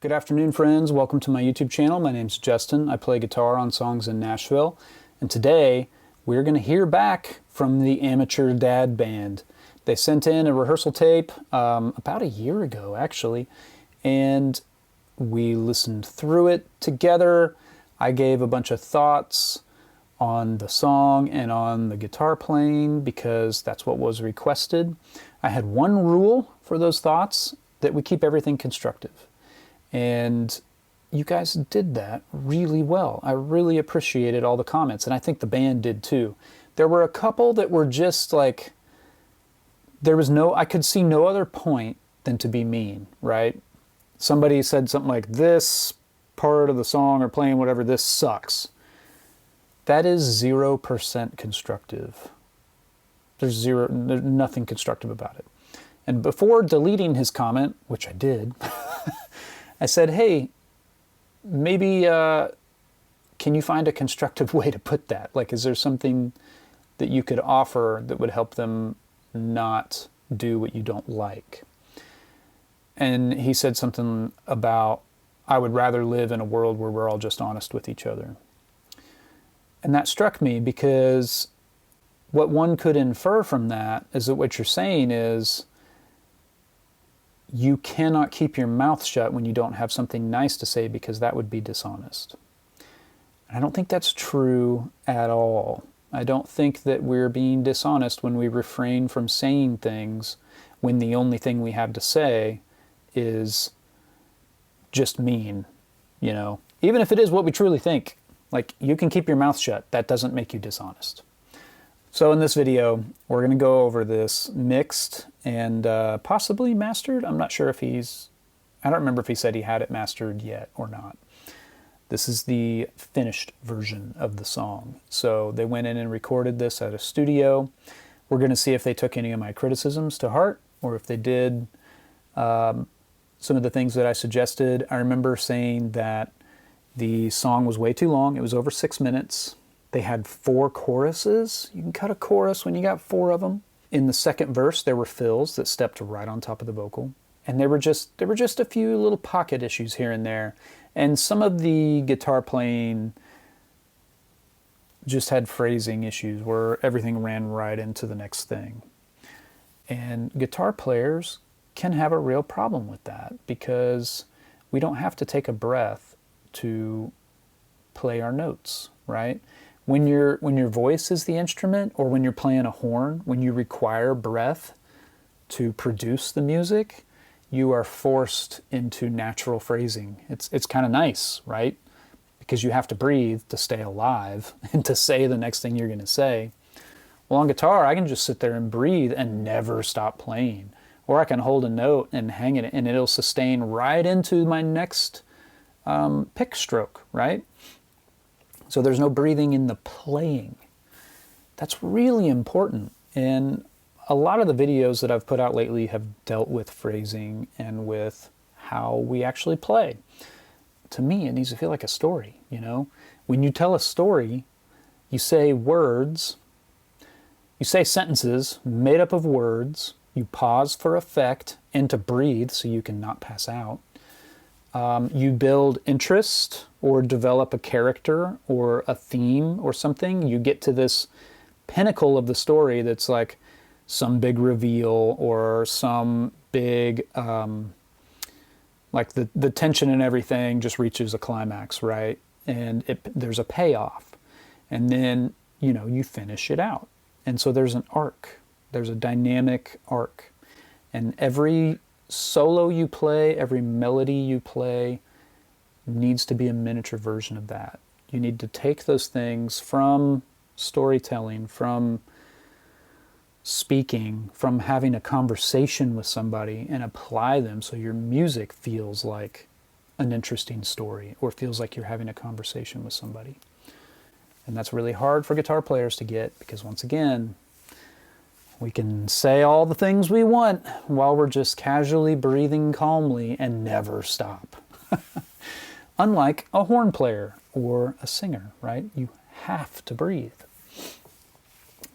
Good afternoon, friends. Welcome to my YouTube channel. My name's Justin. I play guitar on songs in Nashville. And today, we're going to hear back from the Amateur Dad Band. They sent in a rehearsal tape about a year ago, actually. And we listened through it together. I gave a bunch of thoughts on the song and on the guitar playing because that's what was requested. I had one rule for those thoughts, that we keep everything constructive. And you guys did that really well. I really appreciated all the comments, and I think the band did too. There were a couple that were just like, I could see no other point than to be mean, right? Somebody said something like, this part of the song or playing whatever, this sucks. That is 0% constructive. There's nothing constructive about it. And before deleting his comment, which I did, I said, hey, maybe can you find a constructive way to put that? Like, is there something that you could offer that would help them not do what you don't like? And he said something about, I would rather live in a world where we're all just honest with each other. And that struck me because what one could infer from that is that what you're saying is, you cannot keep your mouth shut when you don't have something nice to say because that would be dishonest. I don't think that's true at all. I don't think that we're being dishonest when we refrain from saying things when the only thing we have to say is just mean, you know. Even if it is what we truly think, like, you can keep your mouth shut. That doesn't make you dishonest. So in this video, we're going to go over this mixed and possibly mastered. I'm not sure if I don't remember if he said he had it mastered yet or not. This is the finished version of the song. So they went in and recorded this at a studio. We're going to see if they took any of my criticisms to heart or if they did some of the things that I suggested. I remember saying that the song was way too long. It was over 6 minutes. They had 4 choruses. You can cut a chorus when you got 4 of them. In the second verse, there were fills that stepped right on top of the vocal. And there were just a few little pocket issues here and there. And some of the guitar playing just had phrasing issues where everything ran right into the next thing. And guitar players can have a real problem with that because we don't have to take a breath to play our notes, right? When your voice is the instrument, or when you're playing a horn, when you require breath to produce the music, you are forced into natural phrasing. It's kind of nice, right? Because you have to breathe to stay alive and to say the next thing you're going to say. Well, on guitar, I can just sit there and breathe and never stop playing. Or I can hold a note and hang it, and it'll sustain right into my next pick stroke, right? So there's no breathing in the playing. That's really important. And a lot of the videos that I've put out lately have dealt with phrasing and with how we actually play. To me, it needs to feel like a story, you know? When you tell a story, you say words, you say sentences made up of words, you pause for effect and to breathe so you can not pass out. You build interest or develop a character or a theme or something. You get to this pinnacle of the story that's like some big reveal or some big, like the tension and everything just reaches a climax, right? And there's a payoff. And then, you know, you finish it out. And so there's an arc. There's a dynamic arc. And every solo you play, every melody you play needs to be a miniature version of that. You need to take those things from storytelling, from speaking, from having a conversation with somebody and apply them so your music feels like an interesting story or feels like you're having a conversation with somebody. And that's really hard for guitar players to get because, once again, we can say all the things we want while we're just casually breathing calmly and never stop. Unlike a horn player or a singer, right? You have to breathe.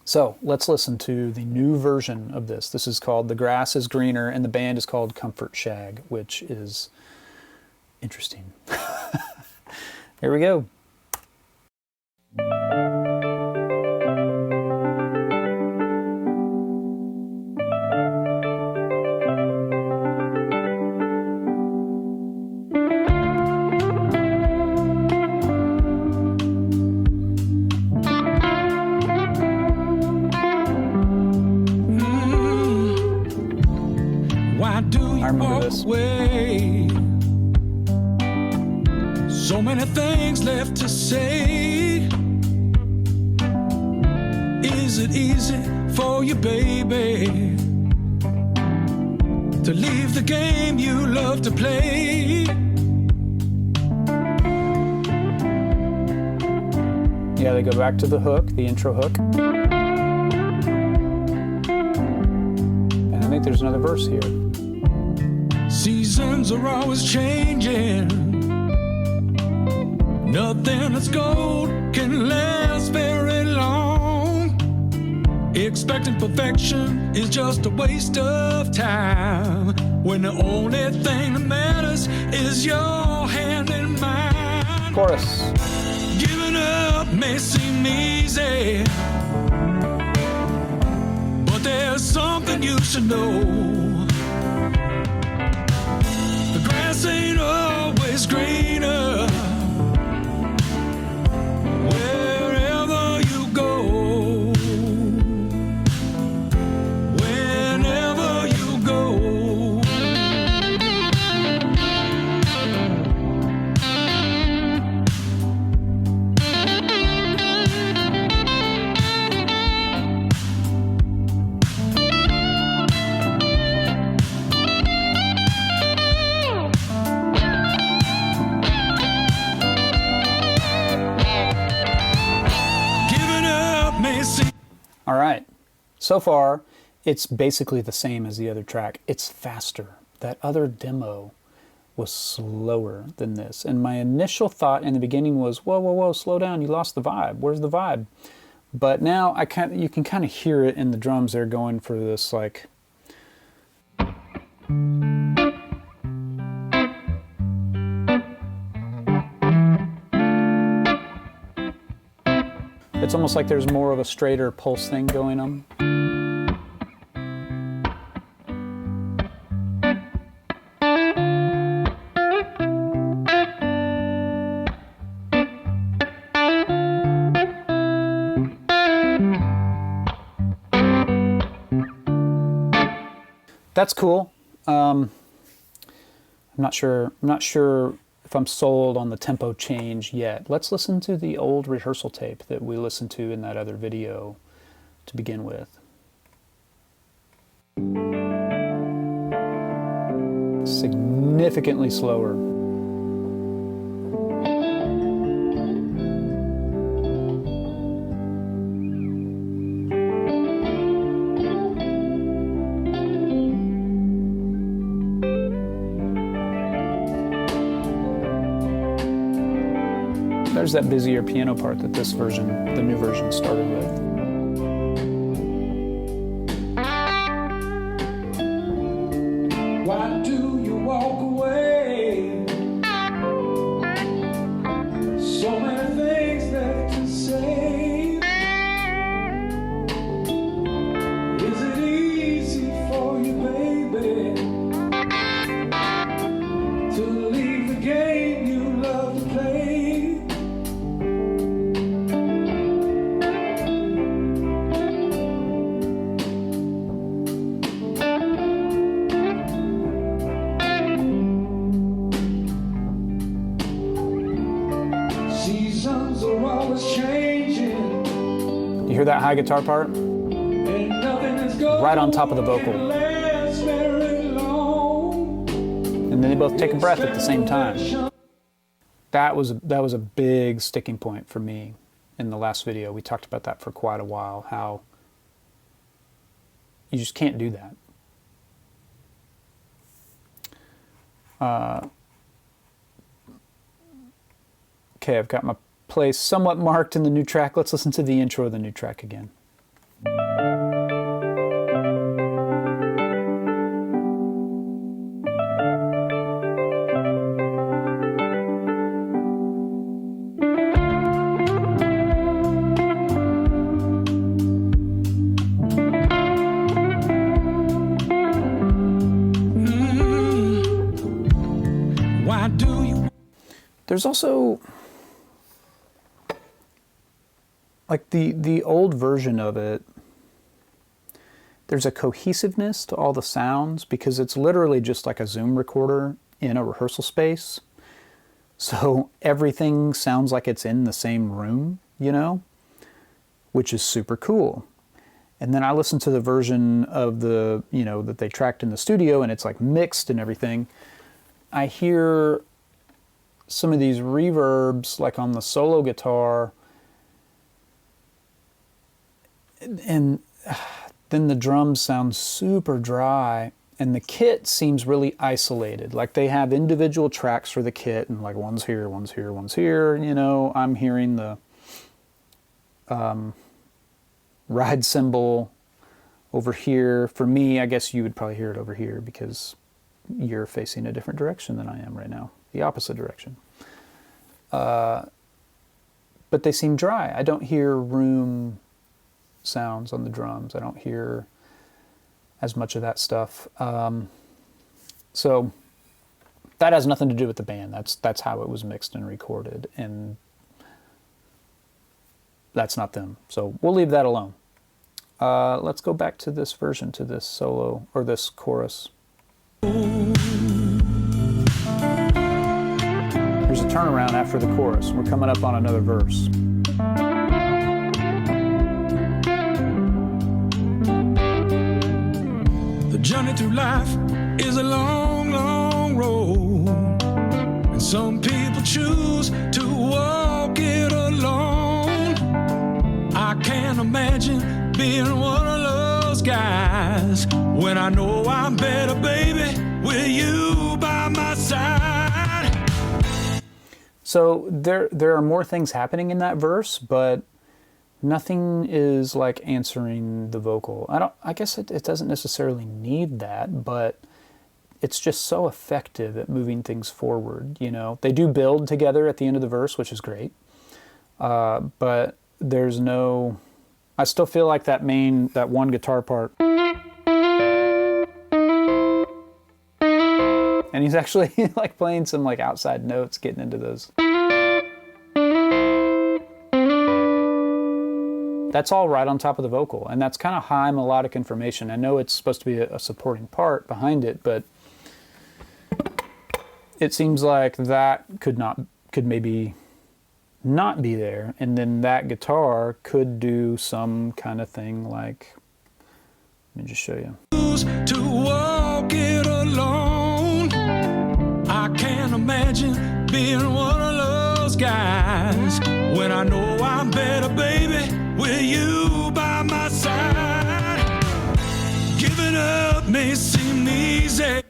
So let's listen to the new version of this. This is called The Grass is Greener, and the band is called Comfort Shag, which is interesting. Here we go. I remember this. So many things left to say. Is it easy for you, baby, to leave the game you love to play? Yeah, they go back to the hook, the intro hook. And I think there's another verse here. Seasons are always changing. Nothing that's gold can last very long. Expecting perfection is just a waste of time, when the only thing that matters is your hand in mine. Chorus. Giving up may seem easy, but there's something you should know. The grass ain't always greener wherever you go. Whenever you go. All right, so far it's basically the same as the other track. It's faster. That other demo was slower than this. And my initial thought in the beginning was, whoa, whoa, whoa, slow down, you lost the vibe. Where's the vibe? But now you can kind of hear it in the drums. They're going for this like... It's almost like there's more of a straighter pulse thing going on. That's cool. I'm not sure if I'm sold on the tempo change yet. Let's listen to the old rehearsal tape that we listened to in that other video to begin with. Significantly slower. There's that busier piano part that this version, the new version, started with. Why do you walk away? So many things left to say. Is it easy for you, baby, to leave the game you love to play? Seasons are always changing. You hear that high guitar part? Right on top of the vocal. And then they both take a breath at the same time. That was a big sticking point for me in the last video. We talked about that for quite a while, how you just can't do that. Okay, I've got my place somewhat marked in the new track. Let's listen to the intro of the new track again. Why do you? There's also, like, the old version of it, there's a cohesiveness to all the sounds because it's literally just like a Zoom recorder in a rehearsal space. So everything sounds like it's in the same room, you know, which is super cool. And then I listened to the version of the, you know, that they tracked in the studio, and it's like mixed and everything. I hear some of these reverbs like on the solo guitar, and then the drums sound super dry, and the kit seems really isolated. Like they have individual tracks for the kit, and like one's here, one's here, one's here. You know, I'm hearing the ride cymbal over here. For me, I guess you would probably hear it over here because you're facing a different direction than I am right now, the opposite direction. But they seem dry. I don't hear room sounds on the drums. I don't hear as much of that stuff. So that has nothing to do with the band. That's how it was mixed and recorded, and that's not them. So we'll leave that alone. Let's go back to this version, to this solo, or this chorus. Here's a turnaround after the chorus. We're coming up on another verse. The journey through life is a long, long road, and some people choose to walk it alone. I can't imagine being one of those guys when I know I'm better, baby, with you by my side. So there are more things happening in that verse, but nothing is like answering the vocal. I guess it doesn't necessarily need that, but it's just so effective at moving things forward, you know. They do build together at the end of the verse, which is great. But there's no, I still feel like that one guitar part. And he's actually like playing some like outside notes, getting into those. That's all right on top of the vocal, and that's kind of high melodic information. I know it's supposed to be a supporting part behind it, but it seems like that could maybe not be there, and then that guitar could do some kind of thing like, let me just show you. To walk it alone, I can't imagine being one of those guys when I know I'm better, baby, with you by my side. Giving up may seem easy.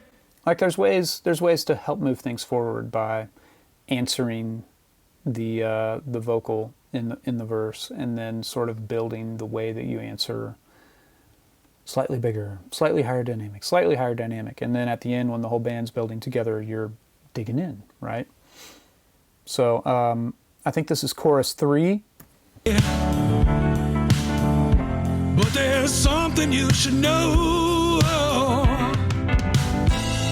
Like there's ways to help move things forward by answering the vocal in the verse, and then sort of building the way that you answer. Slightly bigger, slightly higher dynamic, and then at the end when the whole band's building together, you're digging in, right? So I think this is chorus 3. But there's something you should know.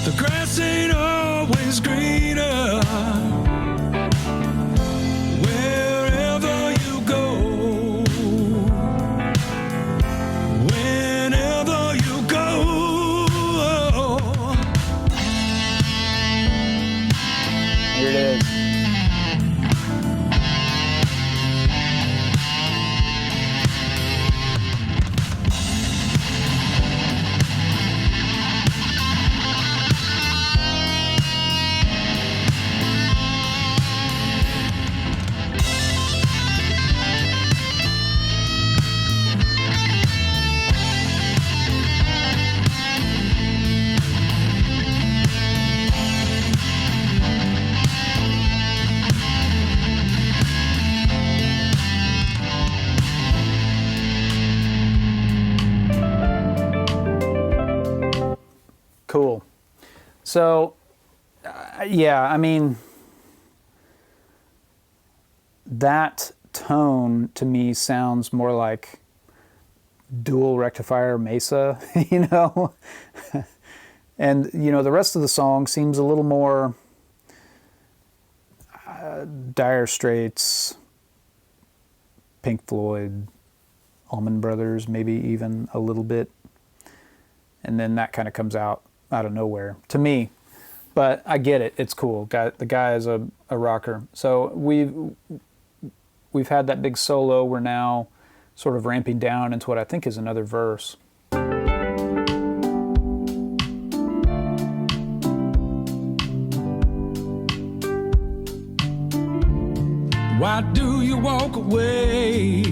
The grass ain't always greener wherever you go. Whenever you go. Here it is. Cool. So, yeah, I mean, that tone to me sounds more like dual rectifier Mesa, you know? And, you know, the rest of the song seems a little more Dire Straits, Pink Floyd, Allman Brothers, maybe even a little bit. And then that kind of comes out of nowhere to me. But I get it. It's cool. The guy is a rocker. So we've had that big solo. We're now sort of ramping down into what I think is another verse. Why do you walk away?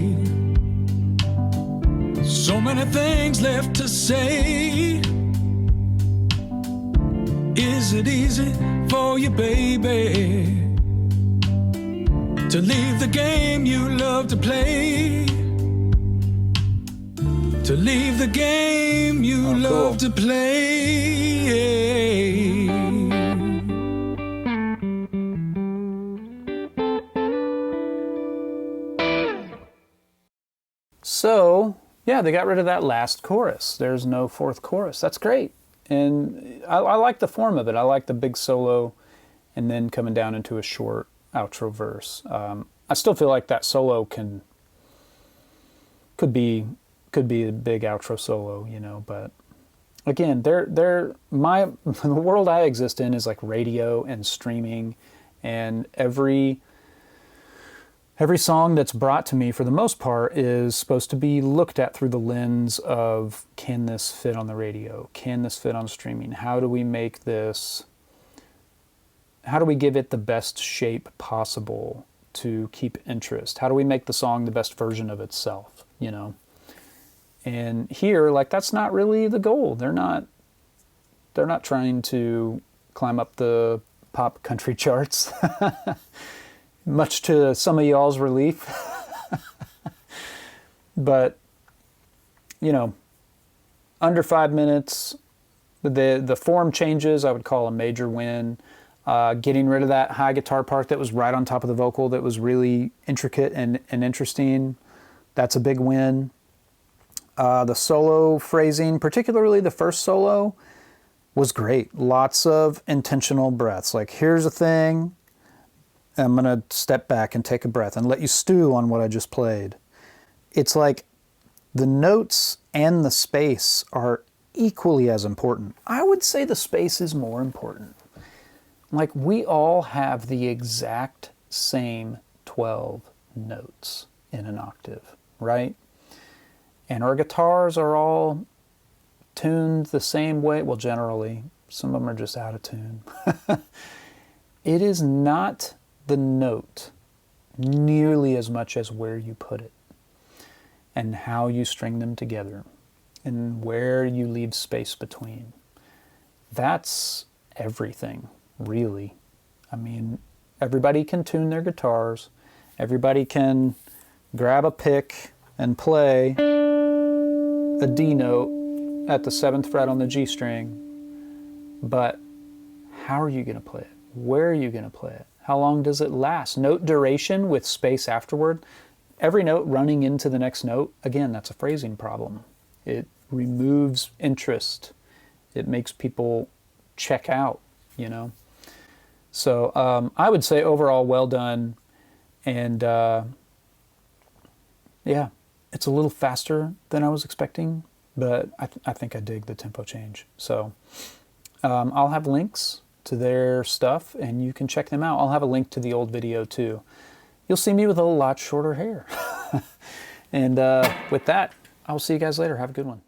So many things left to say. Is it easy for you, baby, to leave the game you love to play? To leave the game you love to play. So, yeah, they got rid of that last chorus. There's no fourth chorus. That's great. And I like the form of it. I like the big solo and then coming down into a short outro verse. I still feel like that solo could be a big outro solo, you know, but again, the world I exist in is like radio and streaming, and every song that's brought to me, for the most part, is supposed to be looked at through the lens of, can this fit on the radio? Can this fit on streaming? How do we make this, how do we give it the best shape possible to keep interest? How do we make the song the best version of itself, you know? And here, like, that's not really the goal. They're not trying to climb up the pop country charts. Much to some of y'all's relief. But, you know, under 5 minutes, the form changes, I would call a major win. Getting rid of that high guitar part that was right on top of the vocal that was really intricate and interesting, that's a big win. The solo phrasing, particularly the first solo, was great. Lots of intentional breaths. Like, here's a thing, I'm going to step back and take a breath and let you stew on what I just played. It's like the notes and the space are equally as important. I would say the space is more important. Like, we all have the exact same 12 notes in an octave, right? And our guitars are all tuned the same way. Well, generally, some of them are just out of tune. It is not the note nearly as much as where you put it and how you string them together and where you leave space between. That's everything, really. I mean, everybody can tune their guitars. Everybody can grab a pick and play a D note at the 7th fret on the G string. But how are you going to play it? Where are you going to play it? How long does it last? Note duration with space afterward. Every note running into the next note, again, that's a phrasing problem. It removes interest. It makes people check out, you know. So I would say overall, well done. And yeah, it's a little faster than I was expecting, but I think I dig the tempo change. So I'll have links to their stuff and you can check them out. I'll have a link to the old video too. You'll see me with a lot shorter hair. And with that, I'll see you guys later. Have a good one.